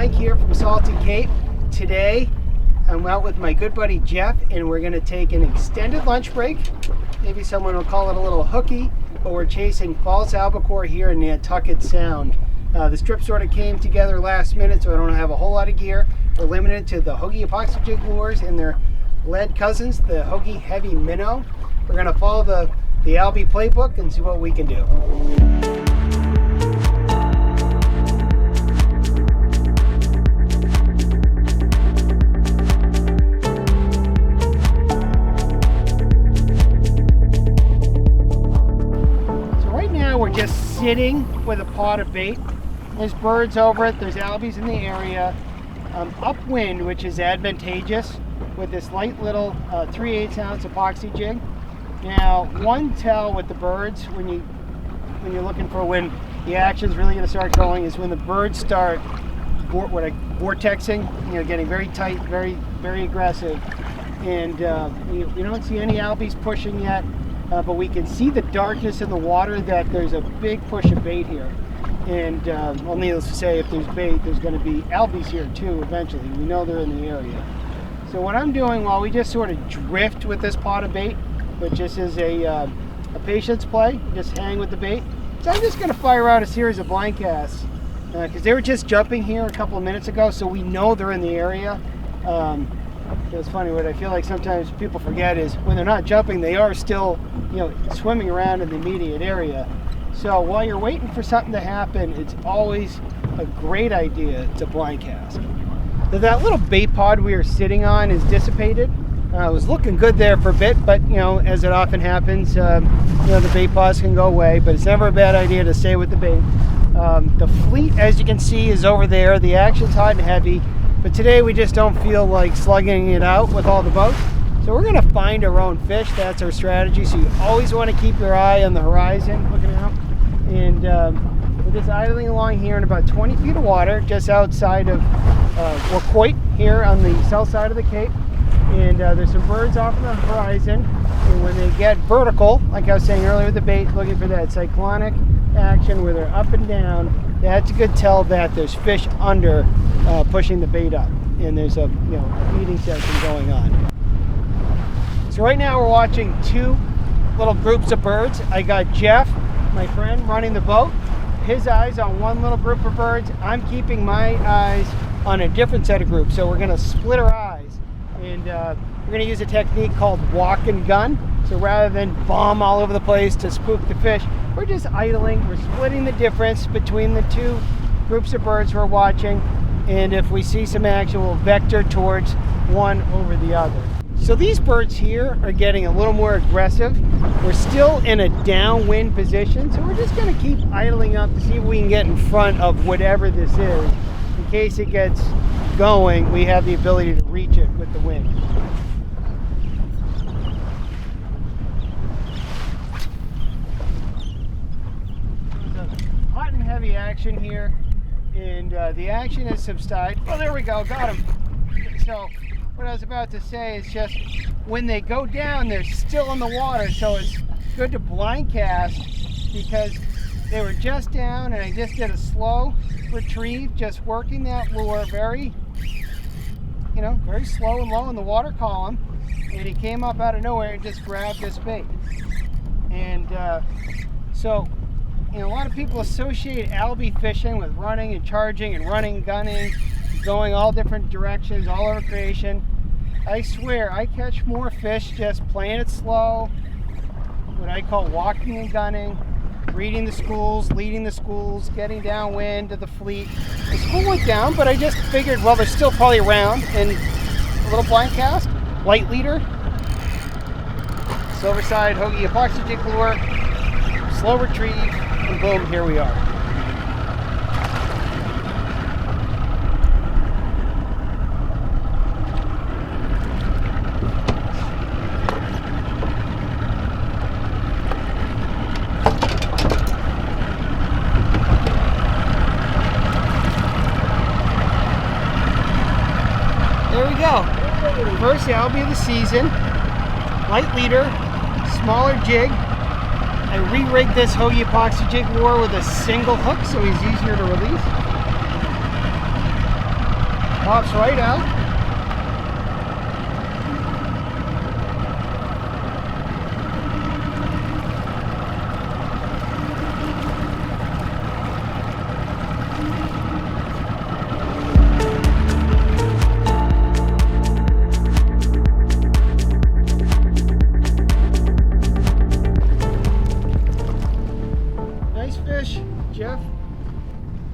Mike here from Salty Cape. Today I'm out with my good buddy Jeff and we're going to take an extended lunch break. Maybe someone will call it a little hookie, but we're chasing false albacore here in Nantucket Sound. The strip sort of came together last minute, so I don't have a whole lot of gear. We're limited to the Hogy epoxy jig lures and their lead cousins, the Hogy heavy Minnow. We're going to follow the Albie playbook and see what we can do. We're just sitting with a pot of bait. There's birds over it, there's albies in the area. Upwind, which is advantageous with this light little 3/8 ounce epoxy jig. Now, one tell with the birds when you're looking for when the action's really going to start going is when the birds start vortexing, getting very tight, very, very aggressive. And you don't see any albies pushing yet. But we can see the darkness in the water that there's a big push of bait here. And well, needless to say, if there's bait, there's going to be albies here too eventually. We know they're in the area. So what I'm doing while we just sort of drift with this pot of bait, which just is a patience play, just hang with the bait. So I'm just going to fire out a series of blind casts because they were just jumping here a couple of minutes ago, so we know they're in the area. It's funny, what I feel like sometimes people forget is when they're not jumping, they are still, swimming around in the immediate area. So while you're waiting for something to happen, it's always a great idea to blind cast. So that little bait pod we were sitting on is dissipated. It was looking good there for a bit, but as it often happens, the bait pods can go away, but it's never a bad idea to stay with the bait. The fleet, as you can see, is over there. The action's hot and heavy. But today we just don't feel like slugging it out with all the boats. So we're gonna find our own fish. That's our strategy. So you always wanna keep your eye on the horizon, looking out. And we're just idling along here in about 20 feet of water, just outside of Croix here on the south side of the Cape. And there's some birds off on the horizon. And when they get vertical, like I was saying earlier with the bait, looking for that cyclonic action where they're up and down, that's a good tell that there's fish under pushing the bait up, and there's a feeding session going on. So right now we're watching two little groups of birds. I got Jeff, my friend, running the boat. His eyes on one little group of birds. I'm keeping my eyes on a different set of groups. So we're going to split our eyes, and we're going to use a technique called walk and gun. So rather than bomb all over the place to spook the fish, we're just idling. We're splitting the difference between the two groups of birds we're watching. And if we see some action, we'll vector towards one over the other. So these birds here are getting a little more aggressive. We're still in a downwind position, so we're just going to keep idling up to see if we can get in front of whatever this is. In case it gets going, we have the ability to reach it with the wind. Hot and heavy action here. And the action is subsided. Oh, there we go, got him. So what I was about to say is just when they go down, they're still in the water, so it's good to blind cast because they were just down and I just did a slow retrieve, just working that lure very slow and low in the water column, and he came up out of nowhere and just grabbed this bait. And so a lot of people associate albie fishing with running and charging and running, gunning, going all different directions, all over creation. I swear, I catch more fish just playing it slow, what I call walking and gunning, reading the schools, leading the schools, getting downwind to the fleet. The school went down, but I just figured, well, they're still probably around, and a little blind cast, light leader, silver side Hogy epoxy jig lure, slow retrieve, and boom, here we are. There we go. First albie of the season. Light leader, smaller jig. I re-rigged this Hogy epoxy jig lure with a single hook so he's easier to release. Pops right out.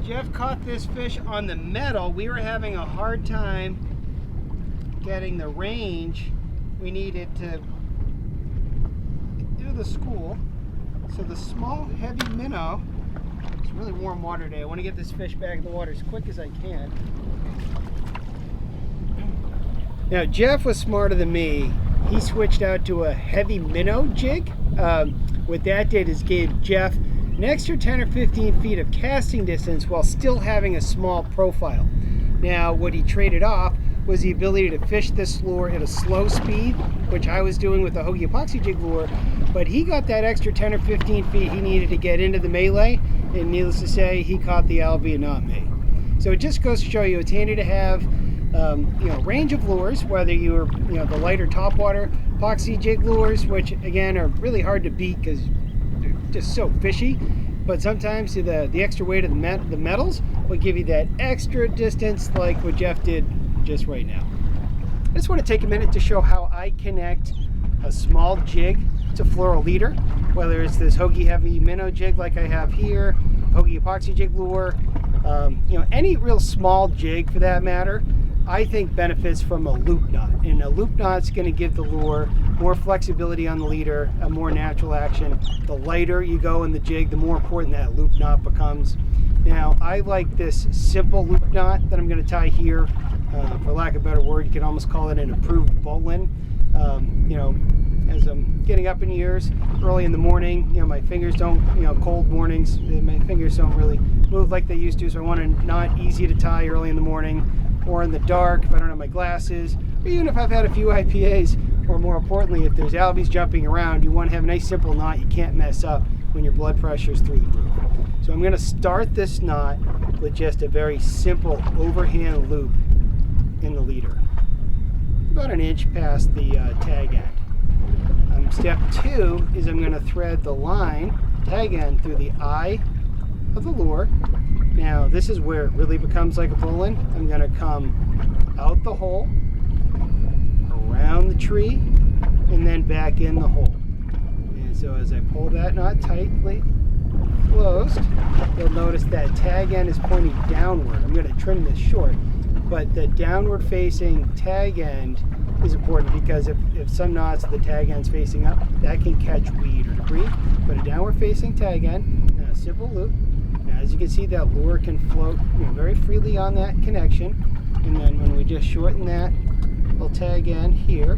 Jeff caught this fish on the metal. We were having a hard time getting the range we needed to do the school. So the small, heavy minnow, it's really warm water today. I want to get this fish back in the water as quick as I can. Now Jeff was smarter than me. He switched out to a heavy minnow jig. What that did is gave Jeff an extra 10 or 15 feet of casting distance while still having a small profile. Now, what he traded off was the ability to fish this lure at a slow speed, which I was doing with the Hogy Epoxy jig lure, but he got that extra 10 or 15 feet he needed to get into the melee, and needless to say, he caught the Albie and not me. So it just goes to show you it's handy to have range of lures, whether you're the lighter topwater epoxy jig lures, which again are really hard to beat because just so fishy, but sometimes the extra weight of the metals will give you that extra distance like what Jeff did just right now. I just want to take a minute to show how I connect a small jig to fluoro leader, whether it's this Hogy heavy minnow jig like I have here, Hogy epoxy jig lure, any real small jig for that matter, I think benefits from a loop knot, and a loop knot's going to give the lure more flexibility on the leader, a more natural action. The lighter you go in the jig, the more important that loop knot becomes. Now, I like this simple loop knot that I'm going to tie here. For lack of a better word, you can almost call it an improved bowline. As I'm getting up in years, early in the morning, my fingers don't, cold mornings, my fingers don't really move like they used to, so I want a knot easy to tie early in the morning, or in the dark if I don't have my glasses, or even if I've had a few IPAs, or more importantly, if there's albies jumping around, you want to have a nice simple knot you can't mess up when your blood pressure is through the roof. So I'm going to start this knot with just a very simple overhand loop in the leader, about an inch past the tag end. Step 2 is I'm going to thread the line, tag end, through the eye of the lure. Now this is where it really becomes like a bowline. I'm going to come out the hole, around the tree, and then back in the hole. And so as I pull that knot tightly closed, you'll notice that tag end is pointing downward. I'm going to trim this short, but the downward facing tag end is important because if some knots the tag end's facing up, that can catch weed or debris. But a downward facing tag end, and a simple loop. Now, as you can see, that lure can float very freely on that connection. And then when we just shorten that, we'll tag end here.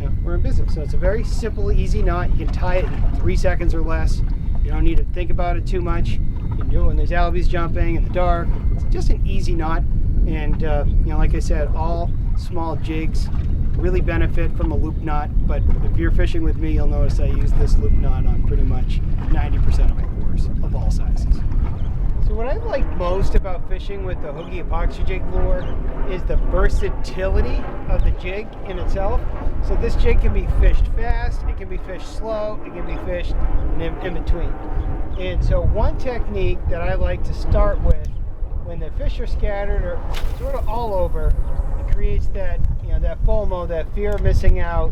And we're in business. So it's a very simple, easy knot. You can tie it in 3 seconds or less. You don't need to think about it too much. You can do it when there's albies jumping in the dark. It's just an easy knot. And like I said, all small jigs really benefit from a loop knot, but if you're fishing with me, you'll notice I use this loop knot on pretty much 90% of my lures of all sizes. So what I like most about fishing with the Hogy Epoxy jig lure is the versatility of the jig in itself. So this jig can be fished fast, it can be fished slow, it can be fished in between. And so one technique that I like to start with when the fish are scattered or sort of all over, it creates that that FOMO, that fear of missing out,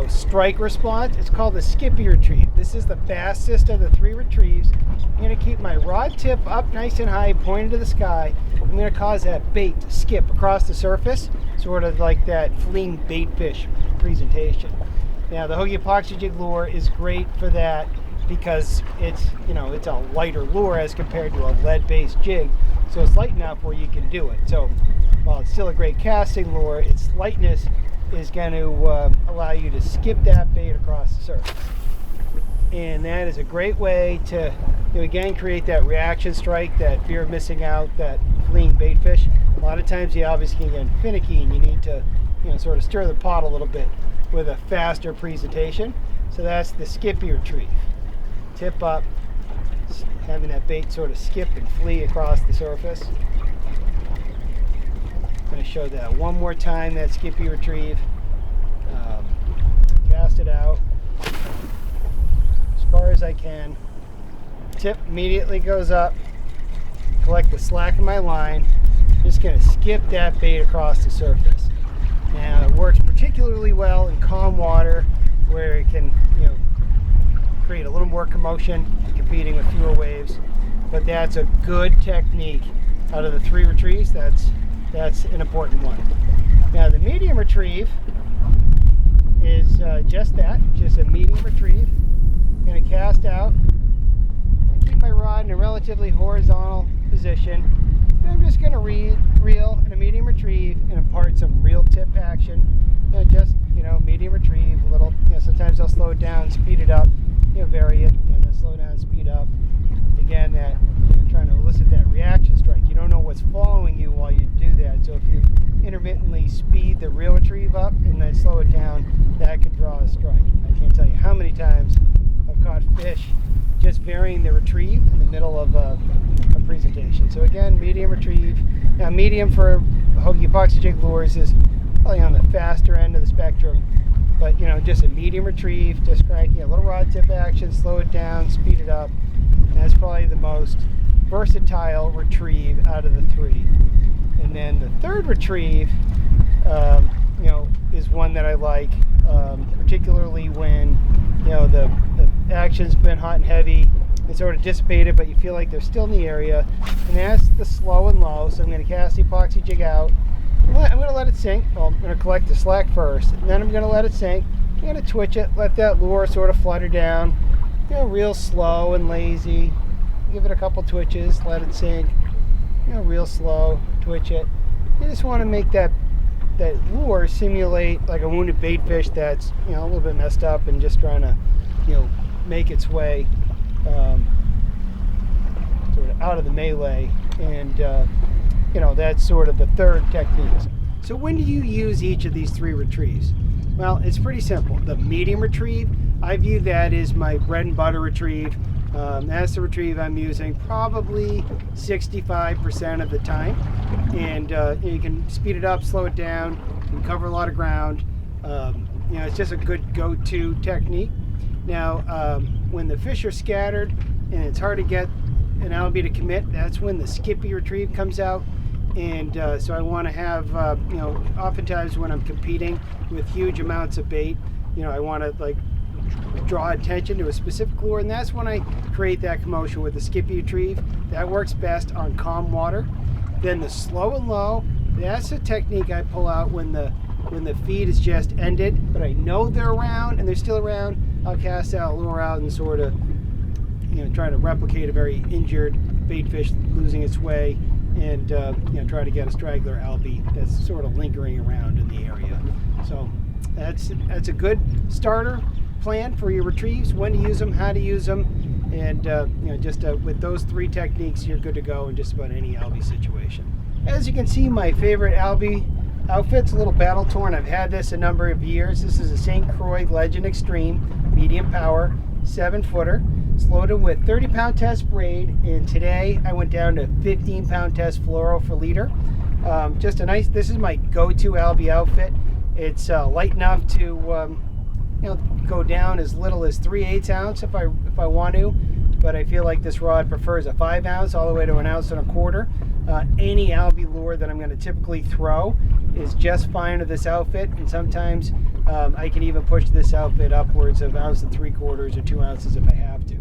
strike response. It's called the skippy retrieve. This is the fastest of the 3 retrieves. I'm going to keep my rod tip up nice and high, pointed to the sky. I'm going to cause that bait to skip across the surface, sort of like that fleeing bait fish presentation. Now the Hogy Epoxy jig lure is great for that because it's a lighter lure as compared to a lead-based jig, so it's light enough where you can do it. So while it's still a great casting lure, its lightness is going to allow you to skip that bait across the surface. And that is a great way to, again, create that reaction strike, that fear of missing out, that fleeing bait fish. A lot of times the albies can get finicky and you need to, sort of stir the pot a little bit with a faster presentation. So that's the skippy retrieve. Tip up, having that bait sort of skip and flee across the surface. show that one more time, that skippy retrieve. Cast it out as far as I can. Tip immediately goes up. Collect the slack in my line. Just going to skip that bait across the surface. Now it works particularly well in calm water where it can, create a little more commotion, competing with fewer waves. But that's a good technique. Out of the 3 retrieves, that's an important one. Now the medium retrieve is just that, just a medium retrieve. I'm going to cast out. I keep my rod in a relatively horizontal position. And I'm just going to reel in a medium retrieve and impart some reel tip action. Just medium retrieve, a little. Sometimes I'll slow it down, speed it up, vary it, and then slow down, speed up. Again, that trying to elicit that reaction strike. You don't know what's following you while you do that. So if you intermittently speed the reel retrieve up and then slow it down, that could draw a strike. I can't tell you how many times I've caught fish just varying the retrieve in the middle of a presentation. So again, medium retrieve. Now medium for Hogy epoxy jig lures is probably on the faster end of the spectrum, but just a medium retrieve, just striking a little rod tip action, slow it down, speed it up. And that's probably the most versatile retrieve out of the 3. And then the third retrieve, is one that I like, particularly when the action's been hot and heavy and sort of dissipated, but you feel like they're still in the area. And that's the slow and low. So I'm going to cast the epoxy jig out. I'm going to let it sink. Well, I'm going to collect the slack first, and then I'm going to let it sink. I'm going to twitch it, let that lure sort of flutter down. Real slow and lazy. Give it a couple twitches, let it sink. Real slow, twitch it. You just want to make that lure simulate like a wounded bait fish that's a little bit messed up and just trying to make its way sort of out of the melee. And that's sort of the third technique. So when do you use each of these 3 retrieves? Well, it's pretty simple. The medium retrieve, I view that as my bread and butter retrieve. That's the retrieve I'm using probably 65% of the time. And you can speed it up, slow it down, you can cover a lot of ground. It's just a good go-to technique. Now, when the fish are scattered and it's hard to get an Albie to commit, that's when the skippy retrieve comes out. And so I want to have, oftentimes when I'm competing with huge amounts of bait, I want to draw attention to a specific lure, and that's when I create that commotion with the skippy retrieve. That works best on calm water. Then the slow and low, that's a technique I pull out when the feed is just ended, but I know they're around and they're still around. I'll cast that lure out and sort of try to replicate a very injured bait fish losing its way, and try to get a straggler Albie that's sort of lingering around in the area. So that's a good starter plan for your retrieves, when to use them, how to use them, and with those 3 techniques, you're good to go in just about any Albie situation. As you can see, my favorite Albie outfit's a little battle torn. I've had this a number of years. This is a St. Croix Legend Extreme medium power 7-footer. It's loaded with 30-pound test braid, and today I went down to 15-pound test fluoro for leader. Just a nice. This is my go-to Albie outfit. It's light enough to go down as little as 3/8 ounce if I want to, but I feel like this rod prefers a 5 ounce all the way to 1 1/4 ounce. Any Albie lure that I'm going to typically throw is just fine with this outfit, and sometimes I can even push this outfit upwards of 1 3/4 or 2 ounces if I have to.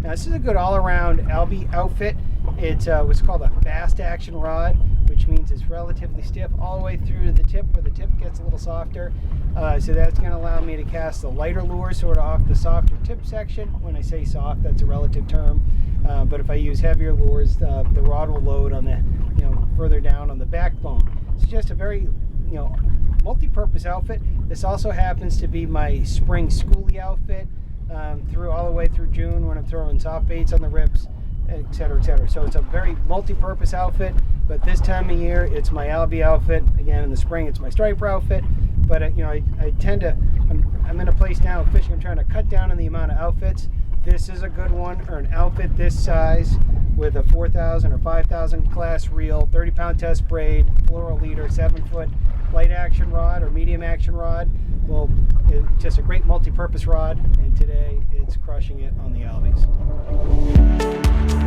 Now this is a good all-around Albie outfit. It's what's called a fast action rod, which means it's relatively stiff all the way through to the tip, where the tip gets a little softer. So that's going to allow me to cast the lighter lures sort of off the softer tip section. When I say soft, that's a relative term. But if I use heavier lures, the rod will load on the, further down on the backbone. It's just a very, multi-purpose outfit. This also happens to be my spring schoolie outfit through all the way through June when I'm throwing soft baits on the rips, etc., etc. So it's a very multi-purpose outfit. But this time of year, it's my Albie outfit. Again, in the spring, it's my striper outfit. But I tend to, I'm in a place now of fishing. I'm trying to cut down on the amount of outfits. This is a good one, or an outfit this size with a 4,000 or 5,000 class reel, 30-pound test braid, fluoro leader, 7-foot light action rod or medium action rod. Well, it's just a great multi-purpose rod, and today it's crushing it on the Albies.